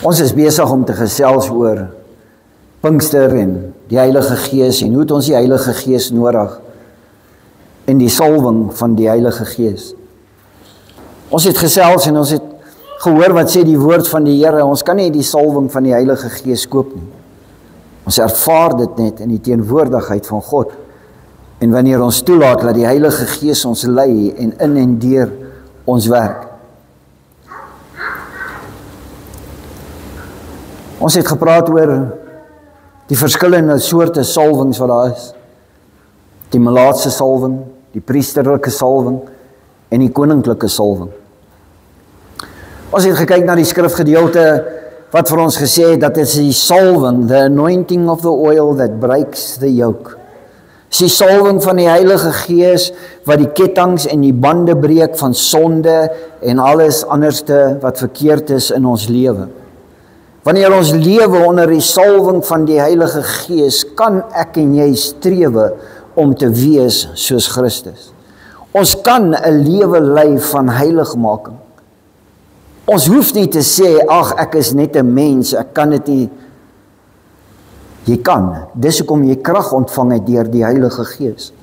Ons is besig om te gesels oor Pinkster en die Heilige Gees en hoe het ons die Heilige Gees nodig en die salwing van die Heilige Gees. Ons het gesels en ons het gehoor wat sê die woord van die Here, ons kan nie die salwing van die Heilige Gees koop nie. Ons ervaar dit net in die teenwoordigheid van God. En wanneer ons toelaat dat die Heilige Gees ons lei en deur ons werk. Ons het gepraat oor die verskillende soorte salwings wat daar is. Die melaatse salwing, die priesterlike salwing en die koninklike salwing. Ons het gekyk na die skrifgedeelte wat vir ons gesê het dat dit is die salwing, the anointing of the oil that breaks the yoke. Dit is die salwing van die Heilige Gees wat die kettinge en die bande breek van sonde en alles anderste wat verkeerd is in ons lewe. Wanneer ons lewe onder die salwing van die Heilige Gees, kan ek en jy strewe om te wees soos Christus. Ons kan 'n lewe lei van heiligmaking. Ons hoef nie te sê, ag, ek is net 'n mens, ek kan dit nie. Jy kan, dis hoekom jy krag ontvang het deur die Heilige Gees,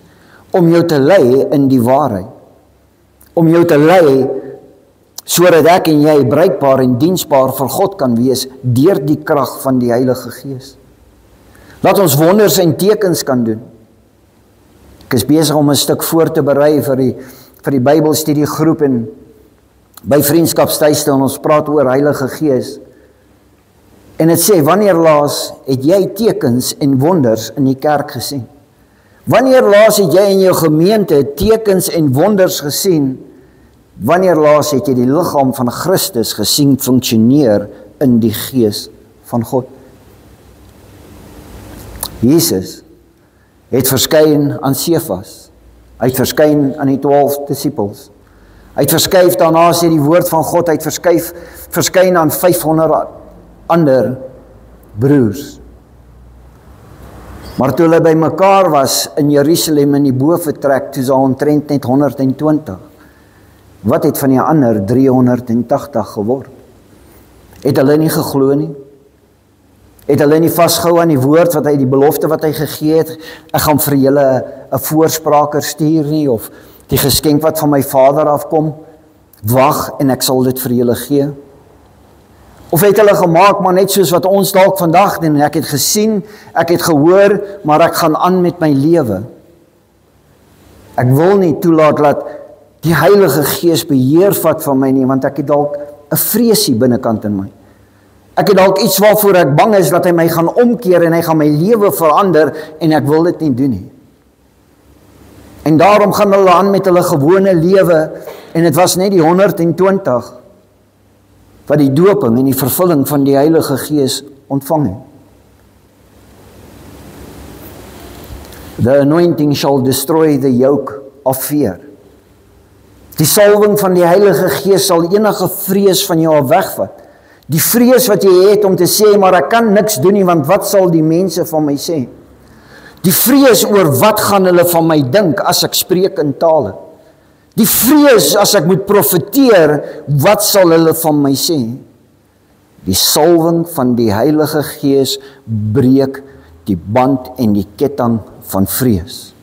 om jou te lei in die waarheid, om jou te lei sodat ek en jy bruikbaar en diensbaar vir God kan wees deur die krag van die Heilige Gees. Laat ons wonders en tekens kan doen. Ek is besig om 'n stuk voor te berei vir die Bybelstudiegroep en by Vriendskapstuiste en ons praat oor Heilige Gees. En dit sê, wanneer laas het jy tekens en wonders in die kerk gesien? Wanneer laas het jy in jou gemeente tekens en wonders gesien? Wanneer laas het jy die liggaam van Christus gesien funksioneer in die Gees van God? Jesus het verskyn aan Sefas. Hy het verskyn aan die 12 disippels. Hy het verskuif, daarna sê die woord van God, hy het verskyn aan 500 ander broers. Maar toe hulle by mekaar was in Jerusalem in die boventrek, toe is daar omtrent net 120. Wat het van die ander 380 geword? Het hulle nie geglo nie? Het hulle nie vasgehou aan die woord wat hy, die belofte wat hy gegee het, ek gaan vir julle 'n voorspraker stuur nie, of die geskenk wat van my Vader afkom, wag en ek sal dit vir julle gee? Of het hulle gemaak, maar net soos wat ons dalk vandag doen, ek het gesien, ek het gehoor, maar ek gaan aan met my lewe. Ek wil nie toelaat dat die Heilige Gees beheer vat van my nie, want ek het dalk 'n vreesie binnekant in my. Ek het dalk iets waarvoor ek bang is, dat hy my gaan omkeer en hy gaan my lewe verander, en ek wil dit nie doen nie. En daarom gaan hulle aan met hulle gewone lewe, en dit was net die 120, wat die doping en die vervulling van die Heilige Gees ontvang het. The anointing shall destroy the yoke of fear. Die salwing van die Heilige Gees sal enige vrees van jou wegvat. Die vrees wat jy het om te sê, maar ek kan niks doen nie, want wat sal die mense van my sê? Die vrees oor wat gaan hulle van my dink as ek spreek in tale? Die vrees as ek moet profeteer, wat sal hulle van my sê? Die salwing van die Heilige Gees breek die band en die ketting van vrees.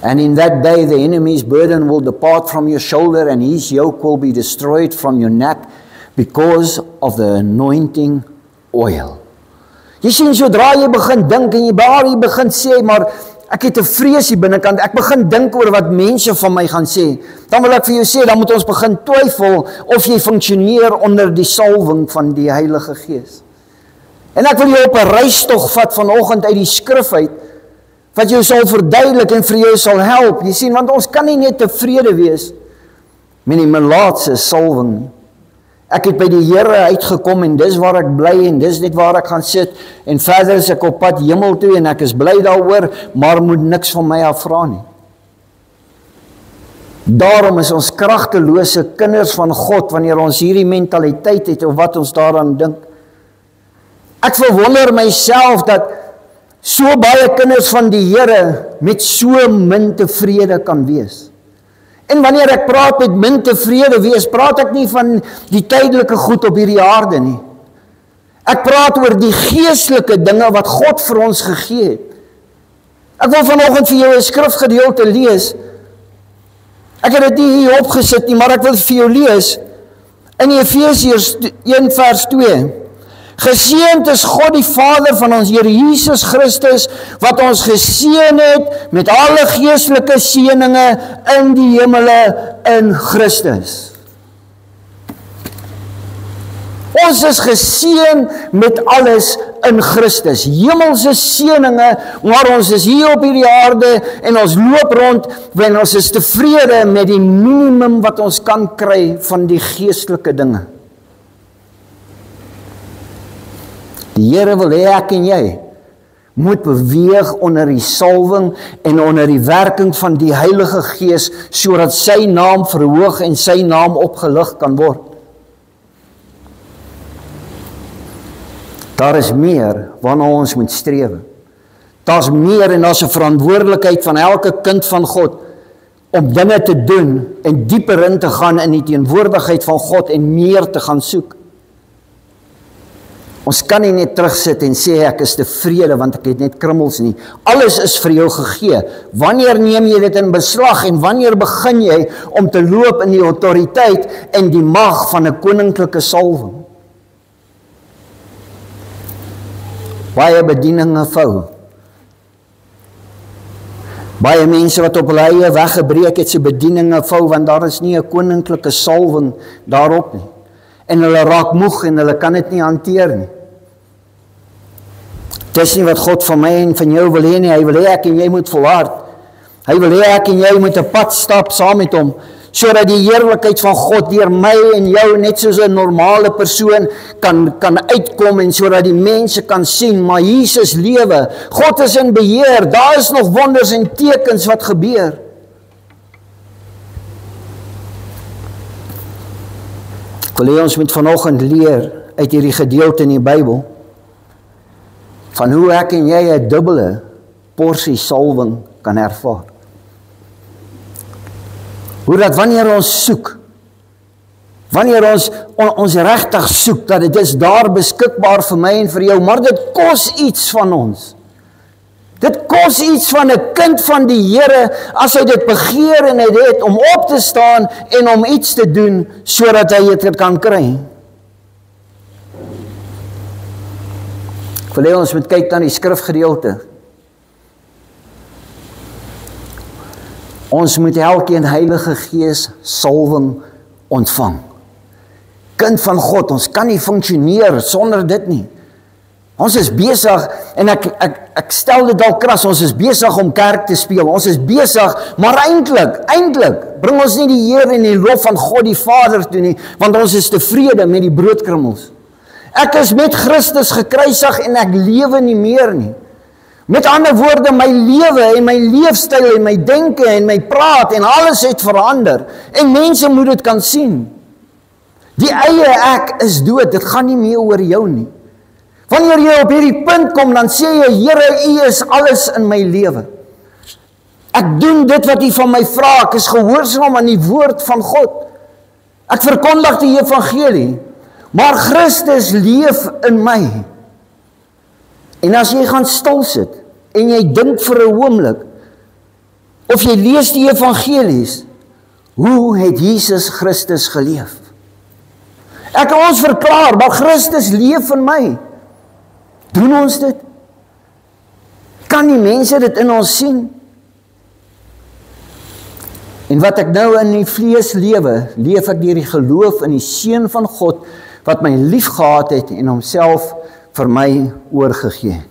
And in that day the enemy's burden will depart from your shoulder and his yoke will be destroyed from your neck because of the anointing oil. Jy sien, sodra jy begin dink en jy begin sê, maar ek het 'n vrees hier binnekant, ek begin dink oor wat mense van my gaan sê, dan wil ek vir jou sê, dan moet ons begin twyfel of jy funksioneer onder die salwing van die Heilige Gees. En ek wil jou op 'n reistog vat vanoggend uit die skrif uit, wat jou sal verduidelik en vir jou sal help. Jy sien, want ons kan nie net tevrede wees met die melaatse salwing. Ek het by die Here uitgekom en dis waar ek bly en dis net waar ek gaan sit en verder is ek op pad hemel toe en ek is bly daaroor, maar moet niks van my afvra nie. Daarom is ons kragtelose kinders van God wanneer ons hierdie mentaliteit het of wat ons daaraan dink. Ek verwonder myself dat so baie kinders van die Here met so min tevrede kan wees. En wanneer ek praat met min tevrede wees, praat ek nie van die tydelike goed op hierdie aarde nie. Ek praat oor die geestelike dinge wat God vir ons gegee het. Ek wil vanoggend vir jou 'n skrifgedeelte lees. Ek het dit nie hier opgesit nie, maar ek wil vir jou lees in Efesiërs 1 vers 2. Geseënd is God die Vader van ons Here Jesus Christus, wat ons geseën het met alle geestelike seëninge in die hemele in Christus. Ons is geseën met alles in Christus. Hemelse seëninge, maar ons is hier op hierdie aarde en ons loop rond en ons is tevrede met die minimum wat ons kan kry van die geestelike dinge. Die Here wil hê ek en jy moet beweeg onder die salwing en onder die werking van die Heilige Gees, sodat sy naam verhoog en sy naam opgelig kan word. Daar is meer waarna ons moet streef. Daar's meer en daar's 'n verantwoordelikheid van elke kind van God om dinge te doen en dieper in te gaan in die teenwoordigheid van God en meer te gaan soek. Ons kan nie net terugsit en sê ek is tevrede want ek het net krummels nie. Alles is vir jou gegee. Wanneer neem jy dit in beslag en wanneer begin jy om te loop in die autoriteit en die mag van 'n koninklike salwing? Baie bedieninge vou. Baie mense wat op hulle eie weggebreek het, se bedieninge vou, want daar is nie 'n koninklike salwing daarop nie. En hulle raak moeg en hulle kan dit nie hanteer nie. Dis nie wat God van my en van jou wil hê nie. Hy wil hê ek en jy moet volhard. Hy wil hê ek en jy moet 'n pad stap saam met hom, sodat die heerlikheid van God deur my en jou net soos 'n normale persoon kan uitkom en sodat die mense kan sien, maar Jesus lewe. God is in beheer. Daar is nog wonders en tekens wat gebeur. Ek wil hê ons moet vanoggend leer uit hierdie gedeelte in die Bybel van hoe ek en jy 'n dubbele porsie salwing kan ervaar. Hoe dat wanneer ons soek, wanneer ons regtig soek, dat dit is daar beskikbaar vir my en vir jou, maar dit kos iets van ons. Dit kos iets van 'n kind van die Here, as hy dit begeer en hy het om op te staan en om iets te doen, sodat hy dit kan kry. Ek wil hê ons moet kyk na die skrifgedeelte. Ons moet elkeen Heilige Gees salwing ontvang. Kind van God, ons kan nie funksioneer sonder dit nie. Ons is besig, en ek stel dit dalk kras, ons is besig om kerk te speel, ons is besig, maar eintlik, bring ons nie die eer en die lof van God die Vader toe nie, want ons is tevrede met die broodkrummels. Ek is met Christus gekruisig en ek lewe nie meer nie. Met ander woorde, my lewe en my leefstyl en my denke en my praat en alles het verander. En mense moet dit kan sien. Die eie ek is dood, dit gaan nie meer oor jou nie. Wanneer jy op hierdie punt kom, dan sê jy, Here, U is alles in my lewe. Ek doen dit wat U van my vra, ek is gehoorsaam aan die woord van God. Ek verkondig die evangelie, maar Christus leef in my. En as jy gaan stil sit, en jy dink vir 'n oomblik, of jy lees die evangelies, hoe het Jesus Christus geleef? Ek kan ons verklaar, maar Christus leef in my. Doen ons dit? Kan die mense dit in ons sien? En wat ek nou in die vlees lewe, leef ek deur die geloof in die Seun van God, wat my lief gehad het en homself vir my oorgegee het.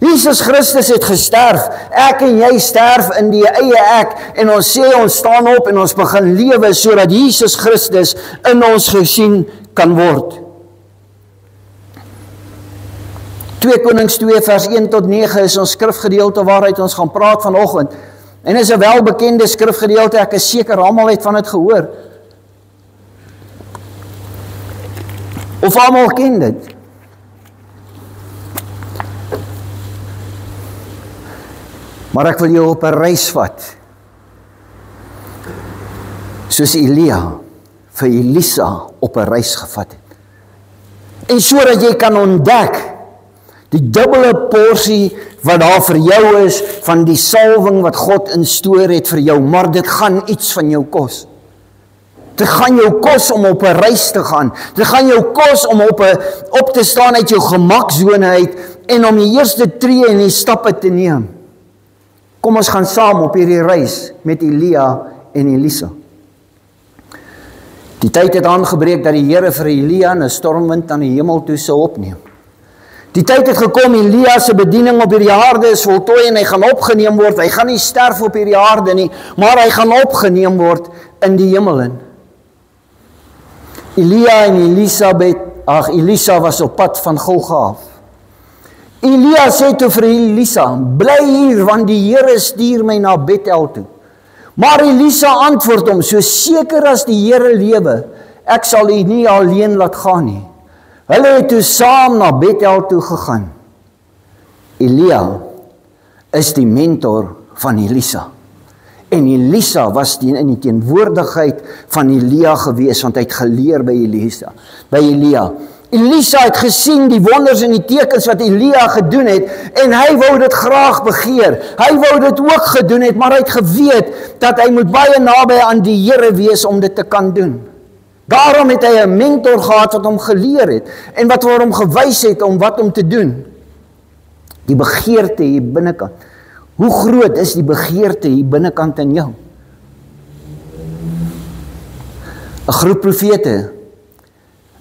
Jesus Christus het gesterf, ek en jy sterf in die eie ek, en ons sê ons staan op en ons begin lewe, sodat Jesus Christus in ons gesien kan word. 2 Konings 2 vers 1 tot 9 is ons skrifgedeelte waaruit ons gaan praat vanoggend, en is 'n welbekende skrifgedeelte, ek is seker almal het van dit gehoor, of almal ken dit. Maar ek wil jou op 'n reis vat. Soos Elia vir Elisa op 'n reis gevat het. En sodat jy kan ontdek die dubbele porsie wat daar vir jou is van die salwing wat God instoor het vir jou, maar dit gaan iets van jou kos. Dit gaan jou kos om op 'n reis te gaan. Dit gaan jou kos om op te staan uit jou gemaksone uit en om die eerste tree en die stappe te neem. Kom ons gaan saam op hierdie reis met Elia en Elisa. Die tyd het aangebreek dat die Here vir Elia 'n stormwind aan die hemel toe sou opneem. Die tyd het gekom, Elia se bediening op hierdie aarde is voltooi en hy gaan opgeneem word. Hy gaan nie sterf op hierdie aarde nie, maar hy gaan opgeneem word in die hemel in. Elia en Elisa was op pad van Golgotha. Elia sê toe vir Elisa, bly hier want die Here stuur my na Bethel toe. Maar Elisa antwoord hom, so seker as die Here lewe, ek sal u nie alleen laat gaan nie. Hulle het toe saam na Bethel toe gegaan. Elia is die mentor van Elisa. En Elisa was in die teenwoordigheid van Elia gewees, want hy het geleer by Elia. Elisa het gesien die wonders en die tekens wat Elia gedoen het, en hy wou dit graag begeer. Hy wou dit ook gedoen het, maar hy het geweet dat hy moet baie naby aan die Here wees om dit te kan doen. Daarom het hy 'n mentor gehad wat hom geleer het, en wat vir hom gewys het om wat om te doen. Die begeerte hier binnekant. Hoe groot is die begeerte hier binnekant in jou? 'n Groep profete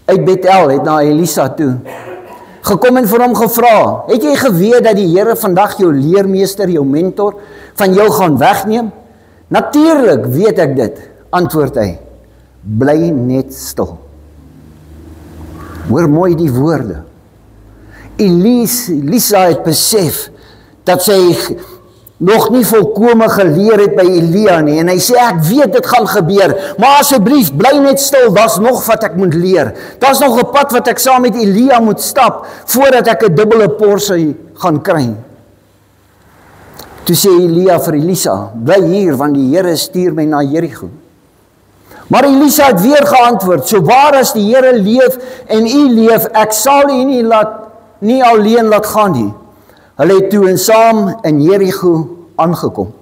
uit Bethel het na Elisa toe gekom en vir hom gevra, het jy geweet dat die Here vandag jou leermeester, jou mentor, van jou gaan wegneem? Natuurlik weet ek dit, antwoord hy. Bly net stil. Hoor mooi die woorde. Elisa het besef dat sy nog nie volkome geleer het by Elia nie, en hy sê, ek weet dit gaan gebeur, maar asseblief, bly net stil, daar's nog wat ek moet leer. Daar's nog 'n pad wat ek saam met Elia moet stap, voordat ek 'n dubbele porsie gaan kry. Toe sê Elia vir Elisa, bly hier, want die Here stuur my na Jericho. Maar Elisa het weer geantwoord, so waar as die Here leef en u leef, ek sal u nie alleen laat gaan nie. Hulle het toe en saam in Jericho aangekom.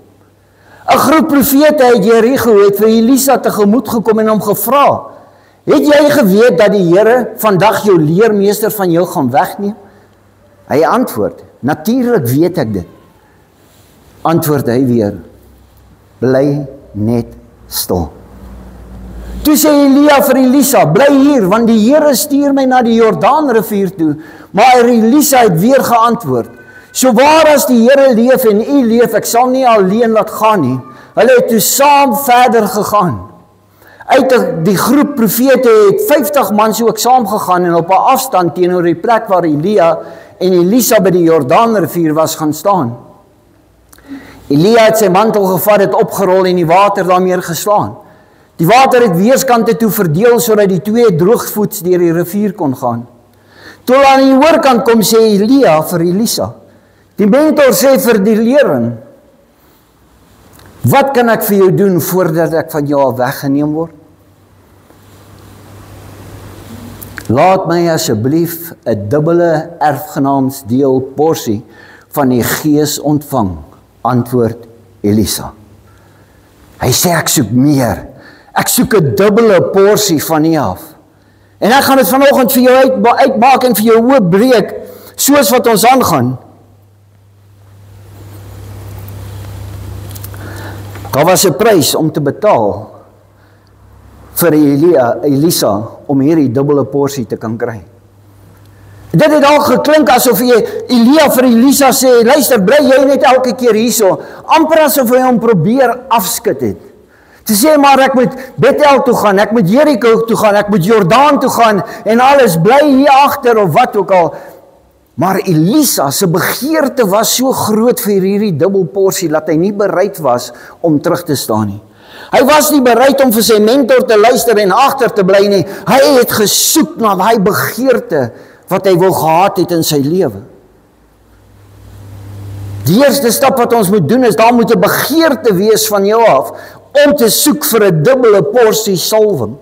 'n Groep profete uit Jericho het vir Elisa tegemoet gekom en hom gevra, het jy geweet dat die Here vandag jou leermeester van jou gaan wegneem? Hy antwoord, natuurlik weet ek dit. Antwoord hy weer, bly net stil. Toe sê Elia vir Elisa, bly hier, want die Here stuur my na die Jordaanrivier toe. Maar Elisa het weer geantwoord, so waar as die Here leef en u leef, ek sal nie alleen laat gaan nie. Hulle het toe saam verder gegaan. Uit die groep profete het 50 mans ook saam gegaan en op 'n afstand teenoor die plek waar Elia en Elisa by die Jordaanrivier was gaan staan. Elia het sy mantel gevat, het opgerol en die water daarmee geslaan. Die water het weerskante toe verdeel, sodat die twee droogvoets deur die rivier kon gaan. Toe aan die oorkant kom, sê Elia vir Elisa, die mentor sê vir die leerling, wat kan ek vir jou doen voordat ek van jou al weggeneem word? Laat my asseblief 'n dubbele erfgenaamsdeel porsie van die Gees ontvang, antwoord Elisa. Hy sê, ek soek meer. Ek soek 'n dubbele porsie van U af. En ek gaan dit vanoggend vir jou uitmaak en vir jou oopbreek, soos wat ons aangaan. Daar was 'n prys om te betaal vir Elisa om hierdie dubbele porsie te kan kry. Dit het al geklink asof Elia vir Elisa sê, luister, bly jy net elke keer hierso, amper asof hy hom probeer afskud het. Te sê, maar ek moet Bethel toe gaan, ek moet Jericho toe gaan, ek moet Jordaan toe gaan, en alles bly hier agter, of wat ook al. Maar Elisa se begeerte was so groot vir hierdie dubbelporsie, dat hy nie bereid was om terug te staan nie. Hy was nie bereid om vir sy mentor te luister en agter te bly nie. Hy het gesoek na daai begeerte wat hy wou gehad het in sy lewe. Die eerste stap wat ons moet doen is, daar moet 'n begeerte wees van jou af, om te soek vir 'n dubbele porsie salwing.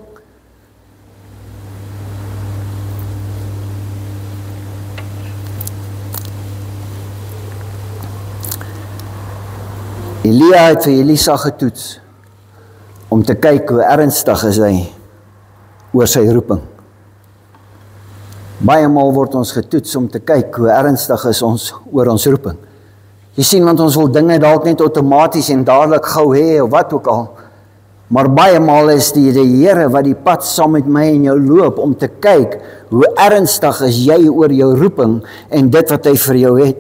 Elia het vir Elisa getoets, om te kyk hoe ernstig is hy oor sy roeping. Baie maal word ons getoets om te kyk hoe ernstig is ons oor ons roeping. Jy sien, want ons wil dinge dalk net outomaties en dadelik gou hê, of wat ook al. Maar baie maal is die Here wat die pad saam met my en jou loop, om te kyk hoe ernstig is jy oor jou roeping, en dit wat hy vir jou het.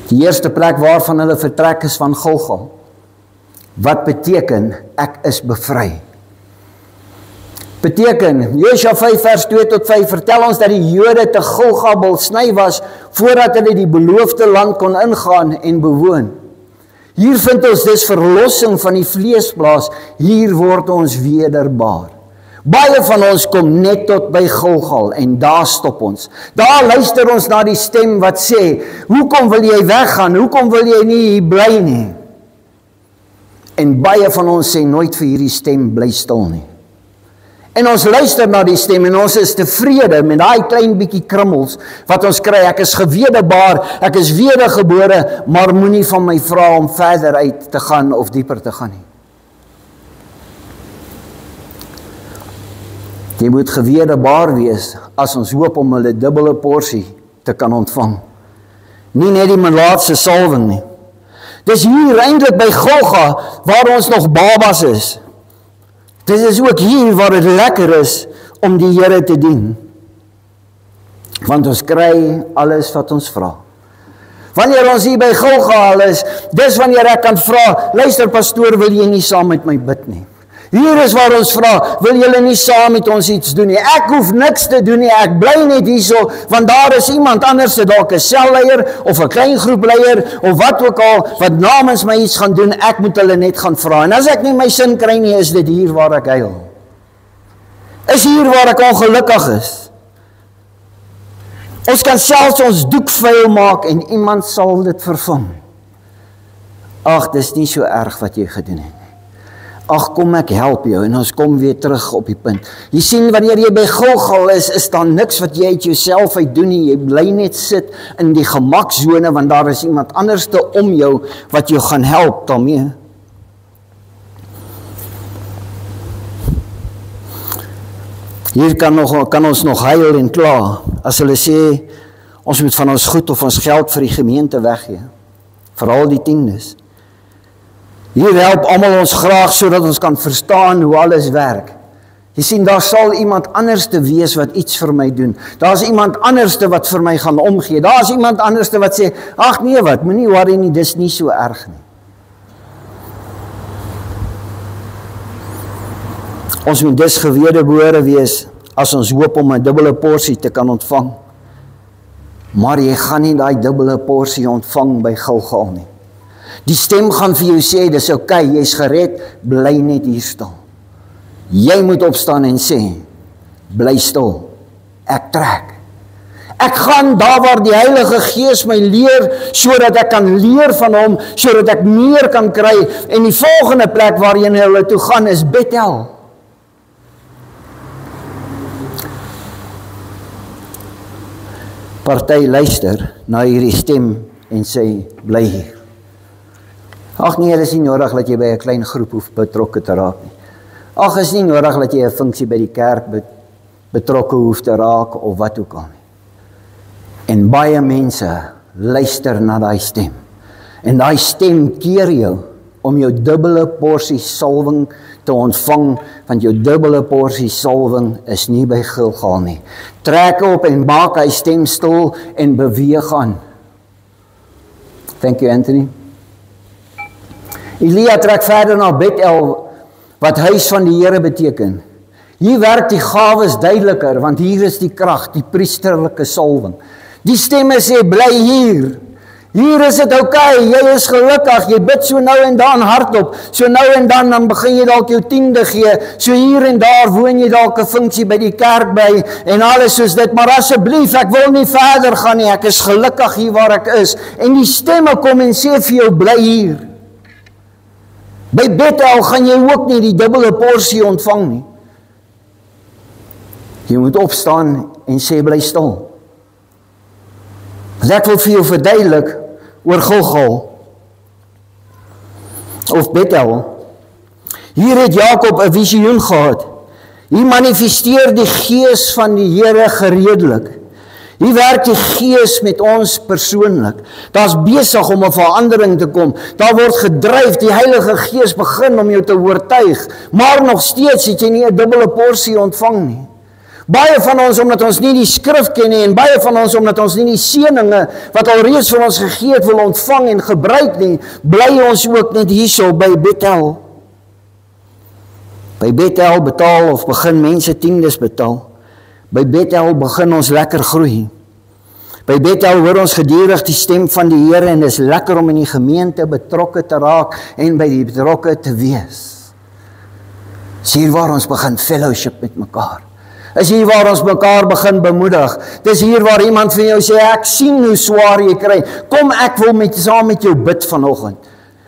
Die eerste plek waarvan hulle vertrek is van Gilgal. Wat beteken, ek is bevry? Beteken, Josua 5 vers 2 tot 5 vertel ons dat die Jode te Gilgal besny was, voordat hulle die beloofde land kon ingaan en bewoon. Hier vind ons dus verlossing van die vleesplaas, hier word ons wederbaar. Baie van ons kom net tot by Gilgal en daar stop ons. Daar luister ons na die stem wat sê, hoekom wil jy weggaan, hoekom wil jy nie hier bly nie? En baie van ons sê nooit vir hierdie stem bly stil nie. En ons luister na die stem en ons is tevrede met daai klein bietjie krummels wat ons kry. Ek is gewederbaar, ek is wedergebore, maar moenie van my vra om verder uit te gaan of dieper te gaan nie. Jy moet gewederbaar wees as ons hoop om hulle dubbele porsie te kan ontvang. Nie net die melaatse salwing nie. Dis hier eintlik by Golga waar ons nog babas is. Dit is ook hier waar dit lekker is om die Here te dien. Want ons kry alles wat ons vra. Wanneer ons hier by Golga is, dis wanneer ek kan vra, luister pastoor, wil jy nie saam met my bid nie? Hier is waar ons vra, wil julle nie saam met ons iets doen nie? Ek hoef niks te doen nie, ek bly net hierso, want daar is iemand anders, dalk 'n selleier, of 'n klein groepleier, of wat ook al, wat namens my iets gaan doen, ek moet hulle net gaan vra. En as ek nie my sin kry nie, is dit hier waar ek huil. Is hier waar ek ongelukkig is. Ons kan selfs ons doek vuil maak, en iemand sal dit vervang. Ag, dis nie so erg wat jy gedoen het. Ag, kom ek help jou, en ons kom weer terug op die punt. Jy sien, wanneer jy by Gilgal is daar niks wat jy uit jouself uit doen nie, jy bly net sit in die gemaksone, want daar is iemand anderste om jou, wat jou gaan help daarmee. Hier kan ons nog huil en kla, as hulle sê, ons moet van ons goed of ons geld vir die gemeente weggee, veral die tiendes. Hier help almal ons graag sodat ons kan verstaan hoe alles werk. Jy sien, daar sal iemand anderste wees wat iets vir my doen. Daar's iemand anderste wat vir my gaan omgee. Daar's iemand anderste wat sê, ag nee wat, moenie worry nie, dis nie so erg nie. Ons moet dus gewederbore wees as ons hoop om 'n dubbele porsie te kan ontvang. Maar jy gaan nie daai dubbele porsie ontvang by Gilgal nie. Die stem gaan vir jou sê, dis oukei, jy's gered, bly net hier stil. Jy moet opstaan en sê, bly stil, ek trek. Ek gaan daar waar die Heilige Gees my leer, sodat ek kan leer van hom, sodat ek meer kan kry, en die volgende plek waarheen hulle toe gaan is Bethel. Party luister na hierdie stem en sê, bly hier. Ag nee, dit is nie nodig dat jy by 'n klein groep hoef betrokke te raak nie. Ag, is nie nodig dat jy 'n funksie by die kerk betrokke hoef te raak of wat ook al nie. En baie mense luister na daai stem. En daai stem keer jou om jou dubbele porsie salwing te ontvang, want jou dubbele porsie salwing is nie by Gilgal nie. Trek op en maak hy stem stil en beweeg aan. Thank you, Anthony. Elia trek verder na Bethel, wat huis van die Here beteken. Hier werk die gawes duideliker, want hier is die krag, die priesterlike salwing. Die stemme sê, bly hier. Hier is dit oukei, jy is gelukkig, jy bid so nou en dan hardop, so nou en dan begin jy dalk jou 10de gee, so hier en daar woon jy dalk 'n funksie by die kerk by, en alles soos dit, maar asseblief, ek wil nie verder gaan nie, ek is gelukkig hier waar ek is, en die stemme kom en sê vir jou, bly hier. By Bethel gaan jy ook nie die dubbele porsie ontvang nie. Jy moet opstaan en sê, bly stil. Ek wil vir jou verduidelik oor Gilgal of Bethel. Hier het Jakob 'n visioen gehad. Hier manifesteer die gees van die Here gereedelik. Hier werk die gees met ons persoonlik. Daar's besig om 'n verandering te kom. Daar word gedryf, die Heilige Gees begin om jou te oortuig, maar nog steeds het jy nie 'n dubbele porsie ontvang nie. Baie van ons, omdat ons nie die skrif ken nie, en baie van ons, omdat ons nie die seëninge wat alreeds vir ons gegee het wil ontvang en gebruik nie, bly ons ook net hierso by Bethel. By Bethel betaal of begin mense 10des betaal. By Bethel begin ons lekker groei. By Bethel hoor ons gedurig die stem van die Here en is lekker om in die gemeente betrokke te raak en by die betrokke te wees. Dis hier waar ons begin fellowship met mekaar. Is hier waar ons mekaar begin bemoedig. Dis hier waar iemand van jou sê, ek sien hoe swaar jy kry. Kom, ek wil saam met jou bid vanoggend.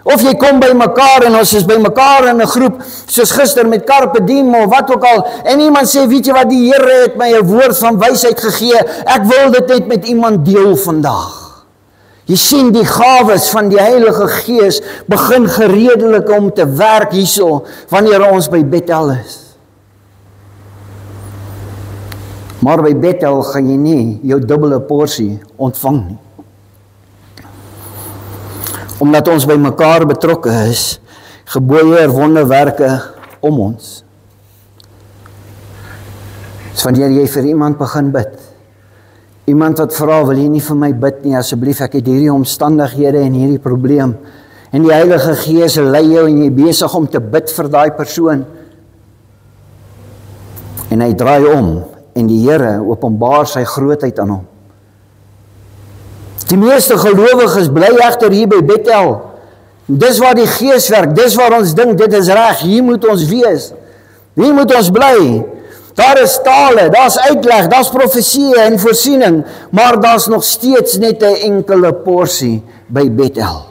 Of jy kom by mekaar en ons is by mekaar in 'n groep, soos gister met Carpe Diem of wat ook al, en iemand sê, weet jy wat, die Here het my 'n woord van wysheid gegee, ek wil dit net met iemand deel vandag. Jy sien die gawes van die Heilige Gees begin gereedelik om te werk hierso, wanneer ons by Bethel is. Maar by Bethel gaan jy nie jou dubbele porsie ontvang nie. Omdat ons by mekaar betrokke is, gebeur wonderwerke om ons. Dis wanneer jy vir iemand begin bid. Iemand wat vra, wil jy nie vir my bid nie, asseblief, ek het hierdie omstandighede en hierdie probleem. En die Heilige Gees lei jou en jy besig om te bid vir daai persoon. En hy draai om. En die Here openbaar sy grootheid aan hom. Die meeste gelowiges bly egter hier by Bethel. Dis waar die Gees werk, dis waar ons dink, dit is reg, hier moet ons wees. Hier moet ons bly. Daar is tale, daar's uitleg, daar's profesie en voorsiening, maar daar's nog steeds net 'n enkele porsie by Bethel.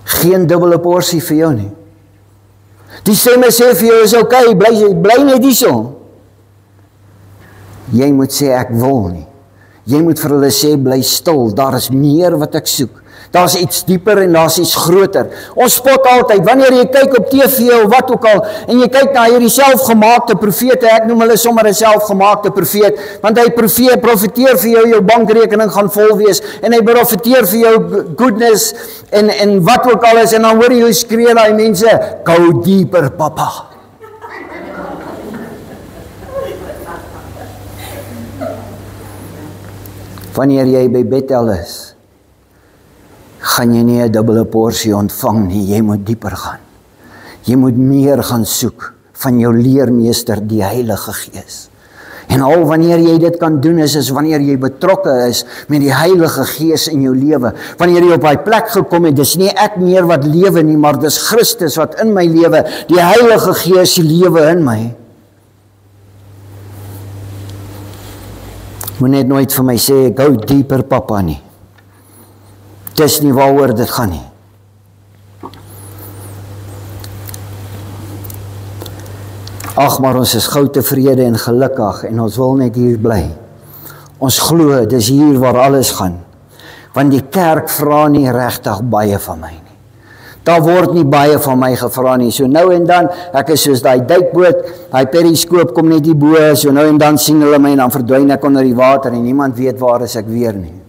Geen dubbele porsie vir jou nie. Die stemme sê vir jou, is okay, bly net hierso. Jy moet sê, ek wil nie. Jy moet vir hulle sê, bly stil, daar is meer wat ek soek. Daar's iets dieper en daar's iets groter. Ons spot altyd, wanneer jy kyk op TV of wat ook al, en jy kyk na hierdie selfgemaakte profete, ek noem hulle sommer 'n selfgemaakte profeet, want hy profeteer vir jou bankrekening gaan vol wees, en hy profeteer vir jou goodness, en wat ook al is, en dan hoor jy hoe skree daai mense, go deeper, papa. Wanneer jy by Bethel is, gaan jy nie 'n dubbele porsie ontvang nie, jy moet dieper gaan. Jy moet meer gaan soek van jou leermeester, die Heilige Gees. En al wanneer jy dit kan doen is wanneer jy betrokke is met die Heilige Gees in jou lewe. Wanneer jy op daai plek gekom het, dis nie ek meer wat lewe nie, maar dis Christus wat in my lewe, die Heilige Gees lewe in my. Moet net nooit vir my sê, go deeper papa nie. Dis nie waaroor dit gaan nie. Ag, maar ons is gou tevrede en gelukkig en ons wil net hier bly. Ons glo, dis hier waar alles gaan. Want die kerk vra nie regtig baie van my nie. Daar word nie baie van my gevra nie. So nou en dan, ek is soos daai duikboot, daai periskoop kom net die bo, so nou en dan sien hulle my en dan verdwyn ek onder die water en niemand weet waar is ek weer nie.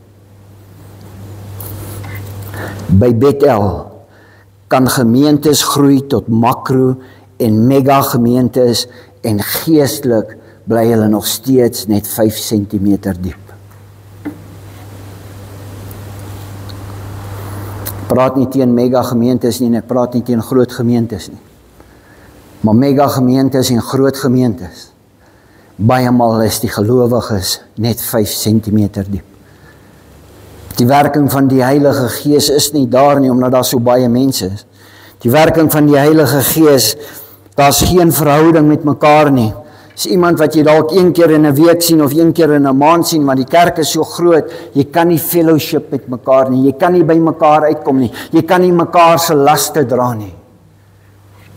By Bethel kan gemeentes groei tot makro en mega gemeentes en geestelik bly hulle nog steeds net 5 centimeter diep. Ek praat nie teen mega gemeentes nie en ek praat nie teen groot gemeentes nie. Maar mega gemeentes en groot gemeentes, baie maal is die gelowiges net 5 centimeter diep. Die werking van die Heilige Gees is nie daar nie, omdat daar so baie mense is. Die werking van die Heilige Gees, daar's geen verhouding met mekaar nie. Is iemand wat jy dalk een keer in 'n week sien of een keer in 'n maand sien, maar die kerk is so groot, jy kan nie fellowship met mekaar nie, jy kan nie by mekaar uitkom nie, jy kan nie mekaar se laste dra nie.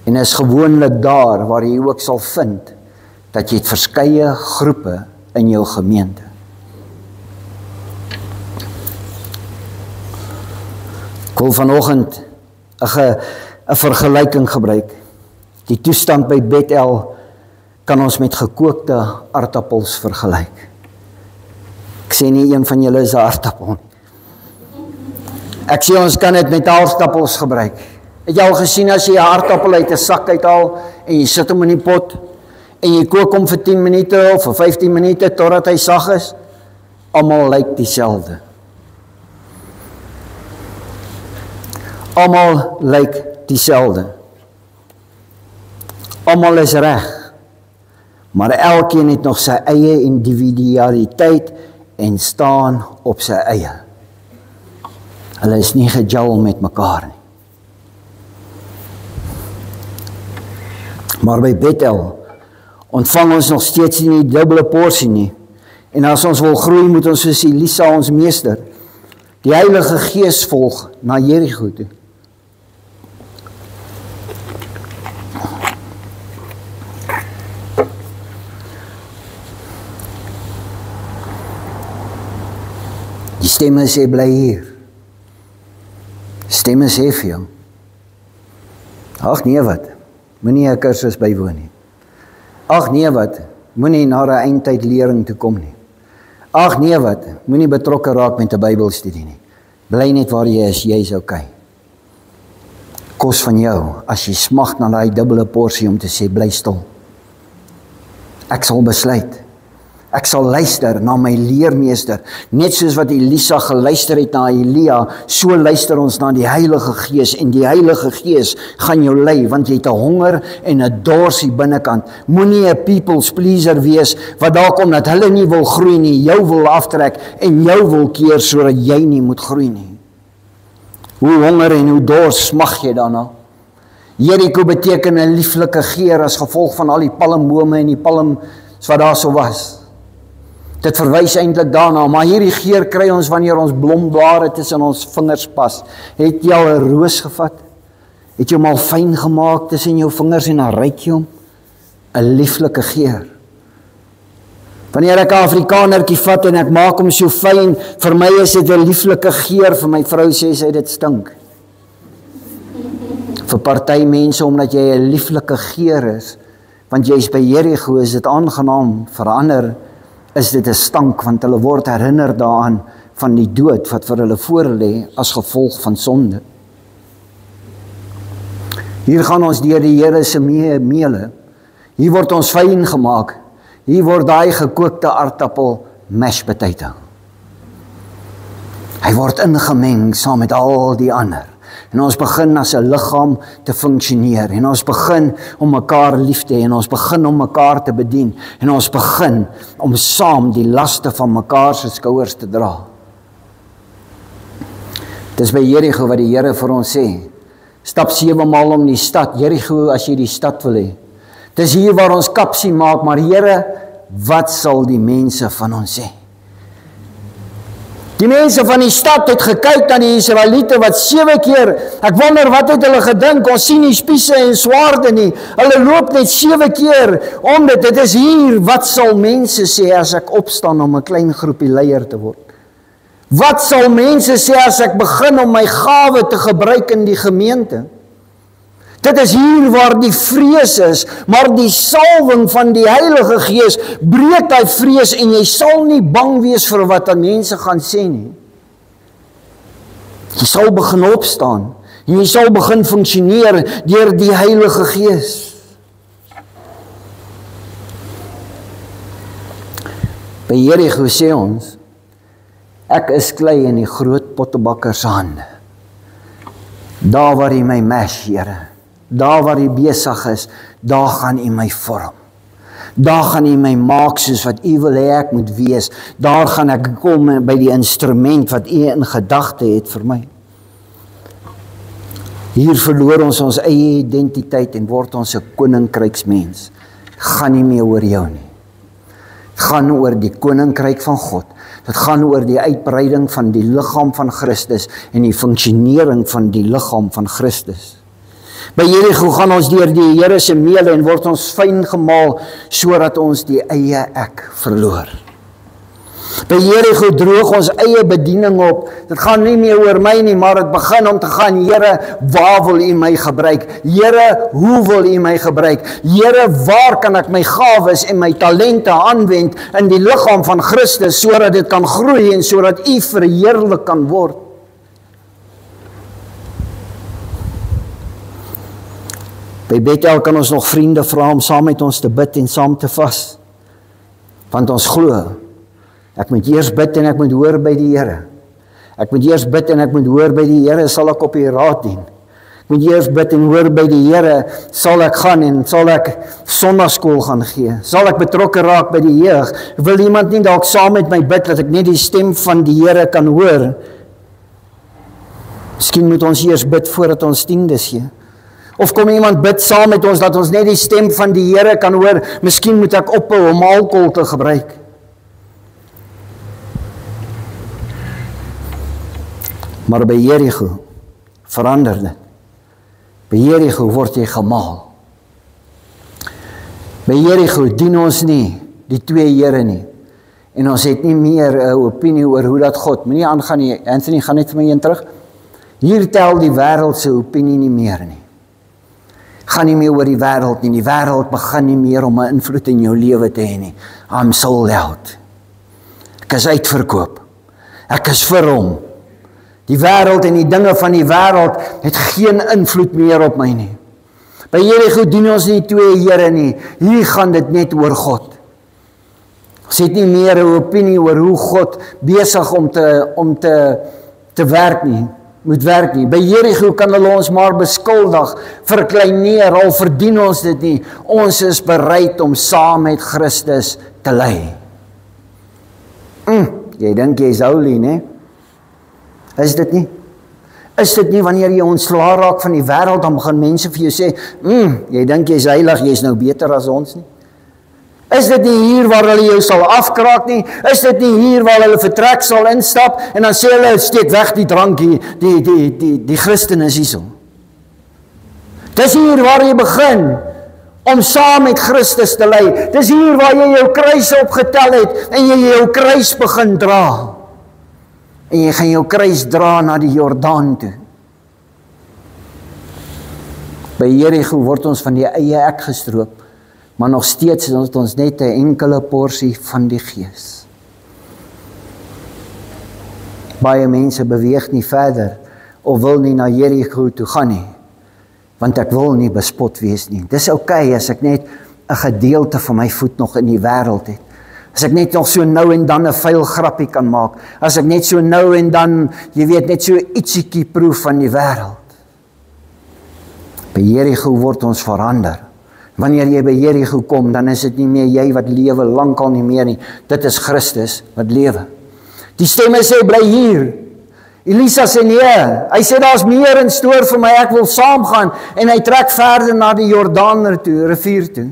En is gewoonlik daar waar jy ook sal vind dat jy het verskeie groepe in jou gemeente. Ek wil vanoggend 'n vergelyking gebruik. Die toestand by Bethel kan ons met gekookte aardappels vergelyk. Ek sê nie een van julle is 'n aardappel nie. Ek sê ons kan dit met aardappels gebruik. Het jy al gesien as jy 'n aardappel uit 'n sak uithaal en jy sit hom in die pot en jy kook hom vir 10 minute of vir 15 minute totdat hy sag is? Almal lyk dieselfde. Almal lyk dieselfde. Almal is reg. Maar elkeen het nog sy eie individualiteit en staan op sy eie. Hulle is nie gejul met mekaar nie. Maar by Bethel ontvang ons nog steeds nie die dubbele porsie nie. En as ons wil groei, moet ons soos Elisa, ons meester, die Heilige Gees volg na Jerigo toe. Die stemme sê bly hier. Stemme sê vir jou. Ag nee wat, moenie 'n kursus bywoon nie. Ag nee wat, moenie na 'n eindtyd lering toe kom nie. Ag nee wat, moenie betrokke raak met 'n Bybelstudie nie. Bly net waar jy is, jy is okay. Kos van jou, as jy smag na daai dubbele porsie om te sê bly stil. Ek sal besluit. Ek sal luister na my leermeester, net soos wat Elisa geluister het na Elia, so luister ons na die Heilige Gees, en die Heilige Gees gaan jou lei, want jy het 'n honger en 'n dors hier binnekant. Moenie 'n people's pleaser wees, wat dalk omdat hulle nie wil groei nie, jou wil aftrek, en jou wil keer, sodat jy nie moet groei nie. Hoe honger en hoe dors smag jy daarna? Jerigo beteken 'n lieflike geur, as gevolg van al die palmbome en die palms wat daar so was. Dit verwys eintlik daarna, maar hierdie geur kry ons wanneer ons blomblare tussen ons vingers pas. Het jy al 'n roos gevat? Het jy hom al fyn gemaak tussen jou vingers en dan ruik jy hom? 'n lieflike geur. Wanneer ek 'n Afrikanertjie vat en ek maak hom so fyn, vir my is dit 'n lieflike geur, vir my vrou sê sy dit stink. Vir party mense, omdat jy 'n lieflike geur is, want jy is by Jerigo, is dit aangenaam, verander is dit 'n stank, want hulle word herinner daaraan van die dood wat vir hulle voorlê as gevolg van sonde. Hier gaan ons deur die Here se meele. Hier word ons fyn gemaak. Hier word daai gekookte aardappel mashed potato. Hy word ingemeng saam met al die ander. En ons begin as 'n liggaam te funksioneer, en ons begin om mekaar lief te hê, en ons begin om mekaar te bedien, en ons begin om saam die laste van mekaar se skouers te dra. Dis by Jerigo wat die Here vir ons sê, stap 7 maal om die stad, Jerigo as jy die stad wil hê. Dis hier waar ons kapsie maak, maar Here, wat sal die mense van ons sê? Die mense van die stad het gekyk na die Israeliete wat 7 keer, ek wonder wat het hulle gedink, ons sien nie spiese en swaarde nie, hulle loop net 7 keer om dit is hier, wat sal mense sê as ek opstaan om 'n klein groepie leier te word? Wat sal mense sê as ek begin om my gawe te gebruik in die gemeente? Dit is hier waar die vrees is, maar die salwing van die Heilige Gees breek die vrees en jy sal nie bang wees vir wat mense gaan sê nie. Jy sal begin opstaan en jy sal begin funksioneer deur die Heilige Gees. By Jerigo sê ons, ek is klei in die groot pottebakker se hande. Daar waar hy my mesh, Here. Daar waar hy besig is, daar gaan hy my vorm. Daar gaan U my maak soos wat U wil hê ek moet wees. Daar gaan ek kom by die instrument wat U in gedagte het vir my. Hier verloor ons eie identiteit en word ons 'n koninkryksmens. Gaan nie meer oor jou nie. Het gaan oor die koninkryk van God. Dit gaan oor die uitbreiding van die liggaam van Christus en die funksionering van die liggaam van Christus. By Jerigo gaan ons deur die Here se meule en word ons fyn gemaal sodat ons die eie ek verloor. By Jerigo droog ons eie bediening op. Dit gaan nie meer oor my nie, maar dit begin om te gaan, Here, waar wil U my gebruik? Here, hoe wil U my gebruik? Here, waar kan ek my gawes en my talente aanwend in die liggaam van Christus, sodat dit kan groei en sodat U verheerlik kan word? By Bethel kan ons nog vriende vra om saam met ons te bid en saam te vas. Want ons glo, ek moet eers bid en ek moet hoor by die Here. Ek moet eers bid en ek moet hoor by die Here, sal ek op die raad dien. Ek moet eers bid en hoor by die Here, sal ek gaan en sal ek sondagskool gaan gee. Sal ek betrokke raak by die jeug. Wil iemand nie dalk saam met my bid, dat ek net die stem van die Here kan hoor? Miskien moet ons eers bid voordat ons tiendes gee. Of kom iemand bid saam met ons, dat ons net die stem van die Here kan hoor? Miskien moet ek ophou om alkohol te gebruik. Maar by Jerigo verander dit. By Jerigo word jy gemaal. By Jerigo dien ons nie die twee Here nie. En ons het nie meer 'n opinie oor hoe dat God, moenie aangaan nie, Anthony, gaan net vir my een terug. Hier tel die wêreld se opinie nie meer nie. Gaan nie meer oor die wêreld nie. Die wêreld begin nie meer om 'n invloed in jou lewe te hê nie. I'm sold out. Ek is uitverkoop. Ek is vir hom. Die wêreld en die dinge van die wêreld het geen invloed meer op my nie. By Jerigo dien ons nie twee Here nie. Hier gaan dit net oor God. Ons het nie meer 'n opinie oor hoe God besig om te werk nie. Moet werk nie. By Jerigo kan hulle ons maar beskuldig, verkleineer, al verdien ons dit nie. Ons is bereid om saam met Christus te ly. Jy dink jy is holy, né? Is dit nie? Is dit nie wanneer jy ontslae raak van die wêreld, dan begin mense vir jou sê, jy dink jy is heilig, jy is nou beter as ons nie? Is dit nie hier waar hulle jou sal afkraak nie? Is dit nie hier waar hulle vertrek sal instap en dan sê hulle, steek weg die drankie, die Christen is hierso. Dis hier waar jy begin om saam met Christus te ly. Dis hier waar jy jou kruis opgetel het en jy jou kruis begin dra. En jy gaan jou kruis dra na die Jordaan toe. By Jerigo word ons van die eie ek gestroop, maar nog steeds is ons net 'n enkele porsie van die Gees. Baie mense beweeg nie verder of wil nie na Jerigo toe gaan nie, want ek wil nie bespot wees nie. Dis okay as ek net 'n gedeelte van my voet nog in die wêreld het. As ek net nog so nou en dan 'n vuil grappie kan maak. As ek net so nou en dan, jy weet, net so ietsiekie proef van die wêreld. By Jerigo word ons verander. Wanneer jy by Jerigo kom, dan is dit nie meer jy wat lewe, lankal nie meer nie. Dit is Christus wat lewe. Die stemme sê, bly hier. Elisa sê nee. Hy sê, daar's meer in stoor vir my, ek wil saamgaan. En hy trek verder na die Jordaan toe, rivier toe.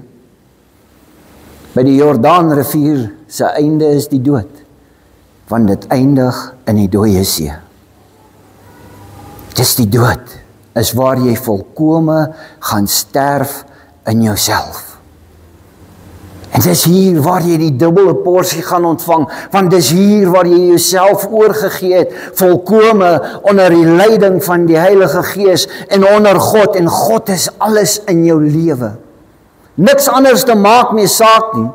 By die Jordaan rivier se einde is die dood, want dit eindig in die dooie see. Dis die dood, is waar jy volkome gaan sterf in jouself. En dis hier waar jy die dubbele porsie gaan ontvang, want dis hier waar jy jouself oorgegee het, volkome onder die leiding van die Heilige Gees en onder God, en God is alles in jou lewe. Niks anders te maak mee saak nie.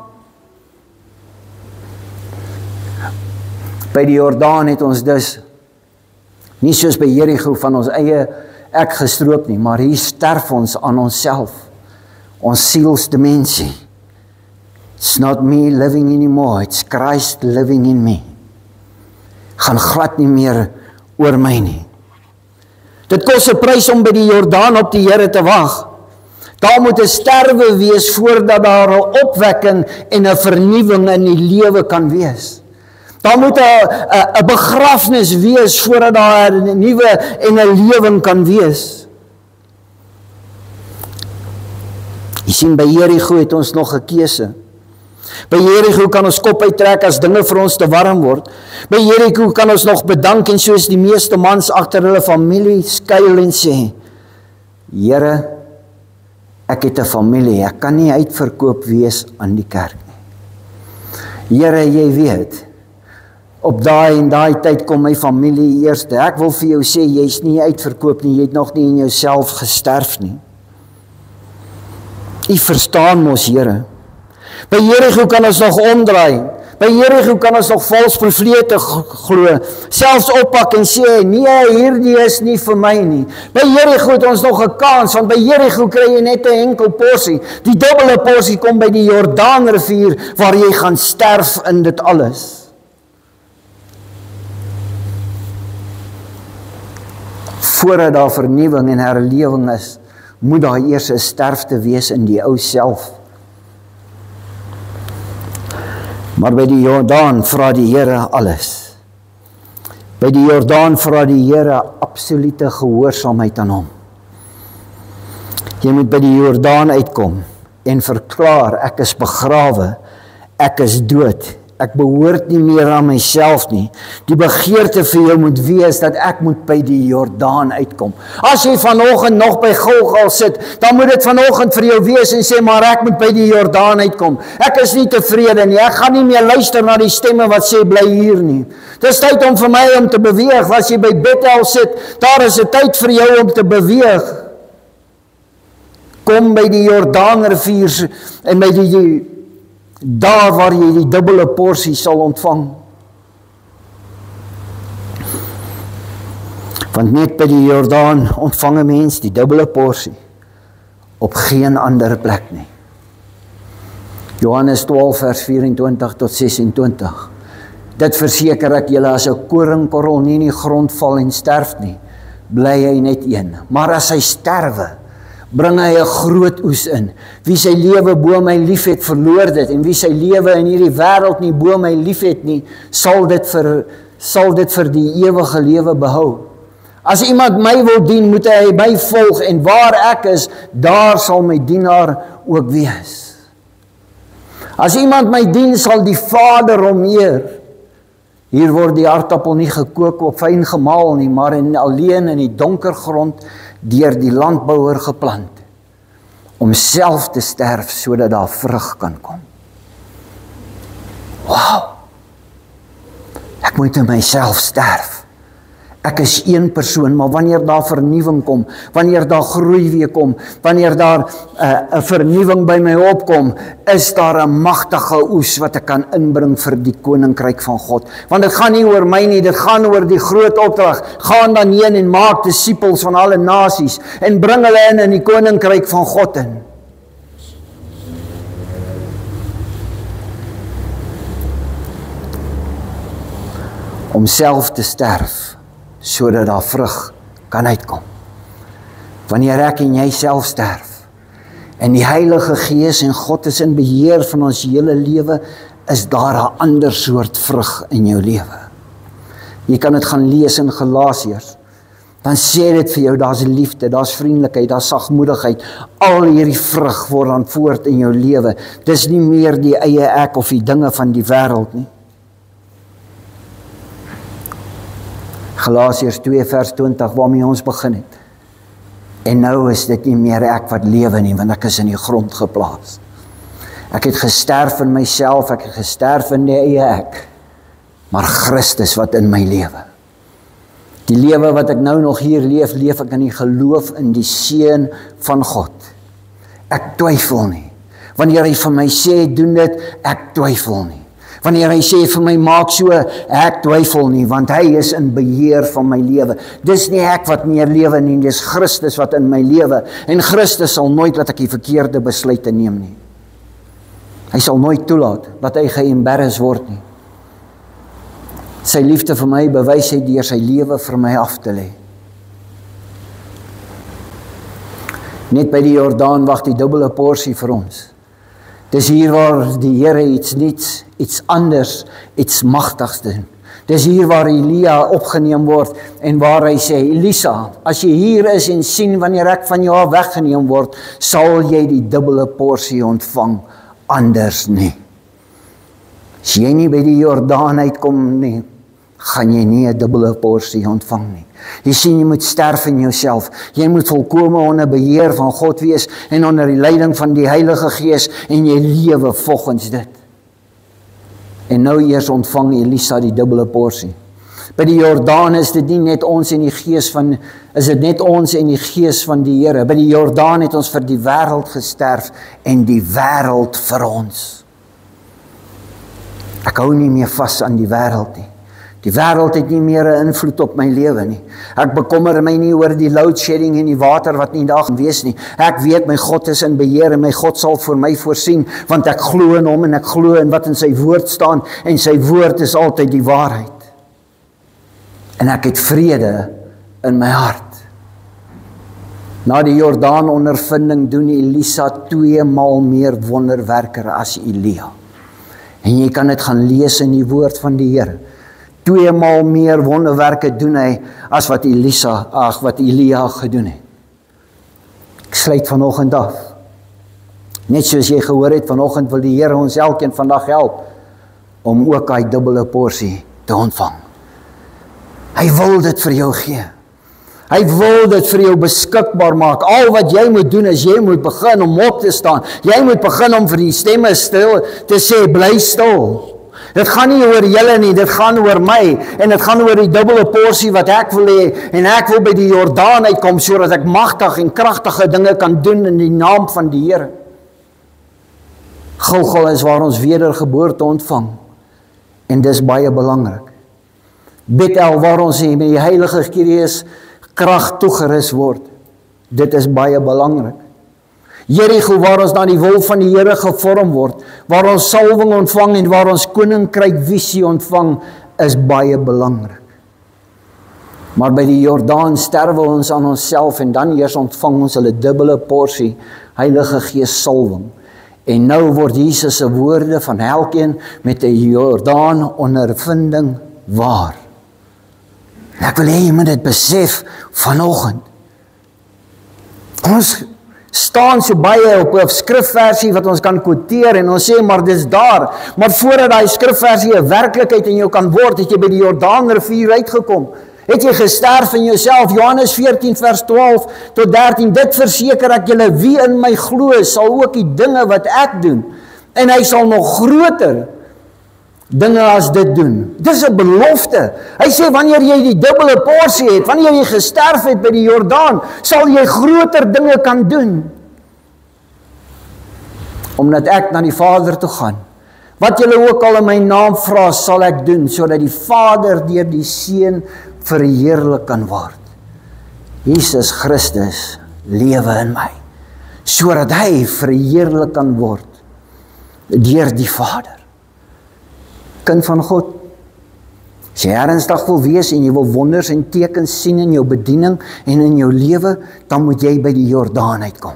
By die Jordaan het ons dus, nie soos by Jerigo van ons eie ek gestroop nie, maar hier sterf ons aan onsself, ons sielsdimensie. It's not me living anymore, it's Christ living in me. Gaan glad nie meer oor my nie. Dit kos 'n prys om by die Jordaan op die Here te wag. Daar moet 'n sterwe wees voordat daar 'n opwekking en 'n vernuwing in die lewe kan wees. Daar moet 'n begrafnis wees voordat daar 'n nuwe en 'n lewing kan wees. Jy sien, by Jerigo het ons nog 'n keuse. By Jerigo kan ons kop uittrek as dinge vir ons te warm word. By Jerigo kan ons nog bedank en soos die meeste mans agter hulle familie skuil en sê, Here, ek het 'n familie, ek kan nie uitverkoop wees aan die kerk nie. Here, jy weet, op daai en daai tyd kom my familie eerste. Ek wil vir jou sê, jy's nie uitverkoop nie, jy het nog nie in jouself gesterf nie. U verstaan mos, Here. By Jerigo kan ons nog omdraai. By Jerigo kan ons nog vals profete glo. Selfs oppak en sê, nee, hierdie is nie vir my nie. By Jerigo het ons nog 'n kans, want by Jerigo kry jy net 'n enkel porsie. Die dubbele porsie kom by die Jordaanrivier, waar jy gaan sterf in dit alles. Voordat daar vernuwing en herlewing is, moet daar eers 'n sterfte wees in die ou self. Maar by die Jordaan vra die Here alles. By die Jordaan vra die Here absolute gehoorsaamheid aan hom. Jy moet by die Jordaan uitkom en verklaar, ek is begrawe, ek is dood, ek behoort nie meer aan myself nie. Die begeerte vir jou moet wees dat ek moet by die Jordaan uitkom. As jy vanoggend nog by Gilgal sit, dan moet dit vanoggend vir jou wees en sê, maar ek moet by die Jordaan uitkom. Ek is nie tevrede nie, ek gaan nie meer luister na die stemme wat sê, bly hier nie. Dis tyd om vir my om te beweeg. As jy by Bethel sit, daar is 'n tyd vir jou om te beweeg. Kom by die Jordaanrivier en by daar waar jy die dubbele porsie sal ontvang. Want net by die Jordaan ontvang 'n mens die dubbele porsie, op geen ander plek nie. Johannes 12 vers 24 tot 26. Dit verseker ek julle, as 'n koringkorrel nie in die grond val en sterf nie, bly hy net een. Maar as hy sterwe, bring hy 'n groot oes in. Wie sy lewe bo my lief het, verloor dit, en wie sy lewe in hierdie wêreld nie bo my lief het nie, sal dit vir die ewige lewe behou. As iemand my wil dien, moet hy my volg, en waar ek is, daar sal my dienaar ook wees. As iemand my dien, sal die Vader hom eer. Hier word die aardappel nie gekook of fyn gemaal nie, maar alleen in die donker grond deur die landbouer geplant, om self te sterf, sodat daar vrug kan kom. Wow! Ek moet in myself sterf. Ek is een persoon, maar wanneer daar vernuwing kom, wanneer daar groei weer kom, wanneer daar 'n vernuwing by my opkom, is daar 'n magtige oes wat ek kan inbring vir die koninkryk van God. Want dit gaan nie oor my nie, dit gaan oor die groot opdrag. Gaan dan heen en maak disippels van alle nasies en bring hulle in die koninkryk van God in. Om self te sterf, sodat daar vrug kan uitkom. Wanneer ek en jy self sterf, en die Heilige Gees en God is in beheer van ons hele lewe, is daar 'n ander soort vrug in jou lewe. Jy kan dit gaan lees in Galasiërs, dan sê dit vir jou, daar's liefde, daar's vriendelikheid, daar's sagmoedigheid, al hierdie vrug word dan voort in jou lewe. Dis nie meer die eie ek of die dinge van die wêreld nie. Galasiërs 2 vers 20 waarmee ons begin het. En nou is dit nie meer ek wat lewe nie, want ek is in die grond geplaas. Ek het gesterf in myself, ek het gesterf in die eie ek, maar Christus wat in my lewe. Die lewe wat ek nou nog hier leef, leef ek in die geloof in die Seun van God. Ek twyfel nie. Wanneer hy vir my sê, doen dit, ek twyfel nie. Wanneer hy sê vir my, maak so, ek twyfel nie, want hy is in beheer van my lewe. Dis nie ek wat meer lewe nie, dis Christus wat in my lewe. En Christus sal nooit laat ek die verkeerde besluite neem nie. Hy sal nooit toelaat dat hy geëmbarrass word nie. Sy liefde vir my bewys hy deur sy lewe vir my af te lê. Net by die Jordaan wag die dubbele porsie vir ons. Dis hier waar die Here iets nuuts, iets anders, iets magtigs doen. Dis hier waar Elia opgeneem word en waar hy sê, Elisa, as jy hier is en sien wanneer ek van jou weggeneem word, sal jy die dubbele porsie ontvang, anders nie. As jy nie by die Jordaan uitkom nie, gaan jy nie 'n dubbele porsie ontvang nie. Jy sien, jy moet sterf in jouself. Jy moet volkome onder beheer van God wees en onder die leiding van die Heilige Gees en jy lewe volgens dit. En nou eers ontvang Elisa die dubbele porsie. By die Jordaan is dit nie net ons en die Gees van, is dit net ons en die Gees van die Here. By die Jordaan het ons vir die wêreld gesterf en die wêreld vir ons. Ek hou nie meer vas aan die wêreld nie. Die wêreld het nie meer 'n invloed op my lewe nie. Ek bekommer my nie oor die load shedding en die water wat nie daar gaan wees nie. Ek weet my God is in beheer en my God sal vir my voorsien, want ek glo in hom en ek glo in wat in sy woord staan en sy woord is altyd die waarheid. En ek het vrede in my hart. Na die Jordaan ondervinding doen Elisa 2 maal meer wonderwerke as Elia. En jy kan dit gaan lees in die woord van die Here. 2 maal meer wonderwerke doen hy as wat Elia gedoen het. Ek sluit vanoggend af. Net soos jy gehoor het, vanoggend wil die Here ons elkeen vandag help om ook hy dubbele porsie te ontvang. Hy wil dit vir jou gee. Hy wil dit vir jou beskikbaar maak. Al wat jy moet doen is jy moet begin om op te staan. Jy moet begin om vir die stemme stil te sê, bly stil. Dit gaan nie oor julle nie, dit gaan oor my en dit gaan oor die dubbele porsie wat ek wil hê en ek wil by die Jordaan uitkom sodat ek magtig en kragtige dinge kan doen in die naam van die Here. Gilgal is waar ons wedergeboorte ontvang en dis baie belangrik. Bethel waar ons met die Heilige Gees krag toegerus word. Dit is baie belangrik. Jerigo waar ons na die wil van die Here gevorm word, waar ons salwing ontvang en waar ons koninkryk visie ontvang, is baie belangrik. Maar by die Jordaan sterwe ons aan onsself en dan eers ontvang ons hulle dubbele porsie Heilige Gees salwing. En nou word Jesus se woorde van elkeen met 'n Jordaan ondervinding waar. Ek wil hê jy moet dit besef vanoggend. Ons staan so baie op 'n skrifversie wat ons kan quoteer en ons sê maar dis daar, maar voordat daai skrifversie 'n werklikheid in jou kan word, het jy by die Jordaanrivier uitgekom. Het jy gesterf in jouself. Johannes 14 vers 12 tot 13. Dit verseker ek julle, wie in my glo, sal ook die dinge wat ek doen en hy sal nog groter dinge as dit doen. Dis 'n belofte. Hy sê wanneer jy die dubbele porsie het, wanneer jy gesterf het by die Jordaan, sal jy groter dinge kan doen. Omdat ek na die Vader toe gaan. Wat julle ook al in my naam vra, sal ek doen, sodat die Vader deur die Seun verheerlik kan word. Jesus Christus lewe in my, sodat hy verheerlik kan word deur die Vader. Kind van God, as jy ernstig wil wees en jy wil wonders en tekens sien in jou bediening en in jou lewe, dan moet jy by die Jordaan uitkom,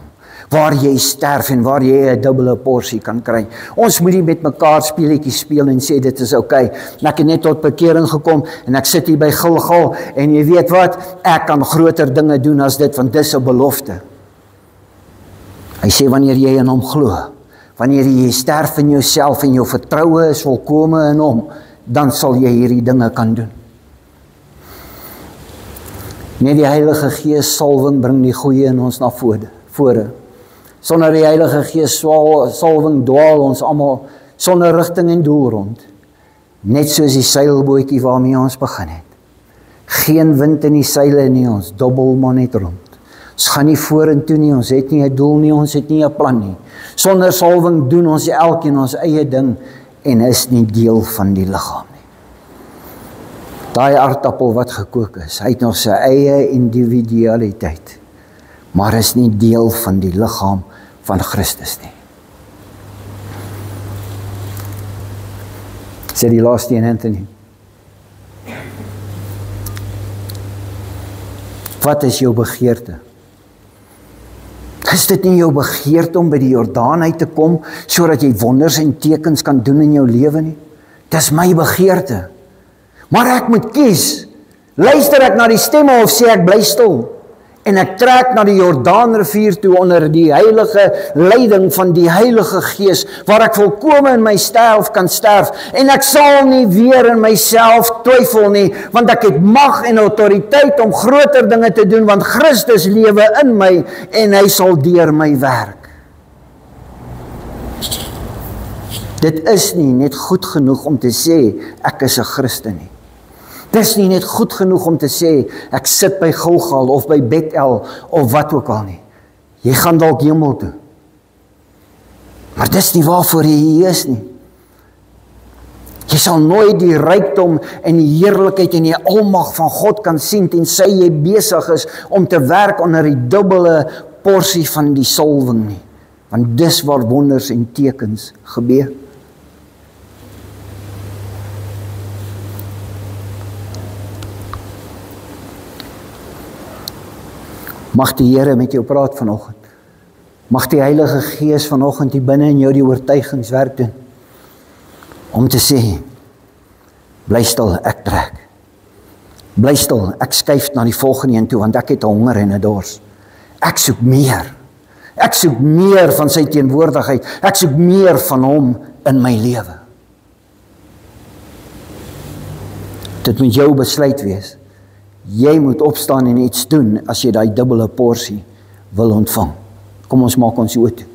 waar jy sterf en waar jy 'n dubbele porsie kan kry. Ons moet nie met mekaar speletjies speel en sê dit is oukei. Ek het net tot bekering gekom en ek sit hier by Gilgal en jy weet wat, ek kan groter dinge doen as dit, want dis 'n belofte. Hy sê wanneer jy in hom glo, wanneer jy sterf in jouself en jou vertroue is volkome in hom, dan sal jy hierdie dinge kan doen. Net die Heilige Gees salwing bring die goeie in ons na vore. Sonder die Heilige Gees salwing dwaal ons almal sonder rigting en doel rond. Net soos die seilbootjie waarmee ons begin het. Geen wind in die seile nie, ons dobbel maar net rond. Ons gaan nie vorentoe nie, ons het nie 'n doel nie, ons het nie 'n plan nie. Sonder salwing doen ons elkeen ons eie ding en is nie deel van die liggaam nie. Daai aardappel wat gekook is, hy het nog sy eie individualiteit, maar is nie deel van die liggaam van Christus nie. Sê die laaste een, Anthony. Wat is jou begeerte? Is dit nie jou begeerte om by die Jordaan uit te kom, sodat jy wonders en tekens kan doen in jou lewe nie? Dis my begeerte. Maar ek moet kies, luister ek na die stemme of sê ek bly stil? En ek trek na die Jordaanrivier toe onder die heilige leiding van die Heilige Gees, waar ek volkome in myself kan sterf, en ek sal nie weer in myself twyfel nie, want ek het mag en autoriteit om groter dinge te doen, want Christus lewe in my, en hy sal deur my werk. Dit is nie net goed genoeg om te sê, ek is 'n Christen nie. Dis nie net goed genoeg om te sê, ek sit by Gilgal of by Bethel of wat ook al nie. Jy gaan dalk hemel toe. Maar dis nie waarvoor jy hier is nie. Jy sal nooit die rykdom en die heerlikheid en die almag van God kan sien, tensy jy besig is om te werk onder die dubbele porsie van die salwing nie. Want dis waar wonders en tekens gebeur. Mag die Here met jou praat vanoggend. Mag die Heilige Gees vanoggend hier binne in jou die oortuigingswerk doen. Om te sê, bly stil, ek trek. Bly stil, ek skuif na die volgende een toe, want ek het 'n honger en 'n dors. Ek soek meer. Ek soek meer van sy teenwoordigheid. Ek soek meer van hom in my lewe. Dit moet jou besluit wees. Jy moet opstaan en iets doen as jy daai dubbele porsie wil ontvang. Kom ons maak ons oë toe.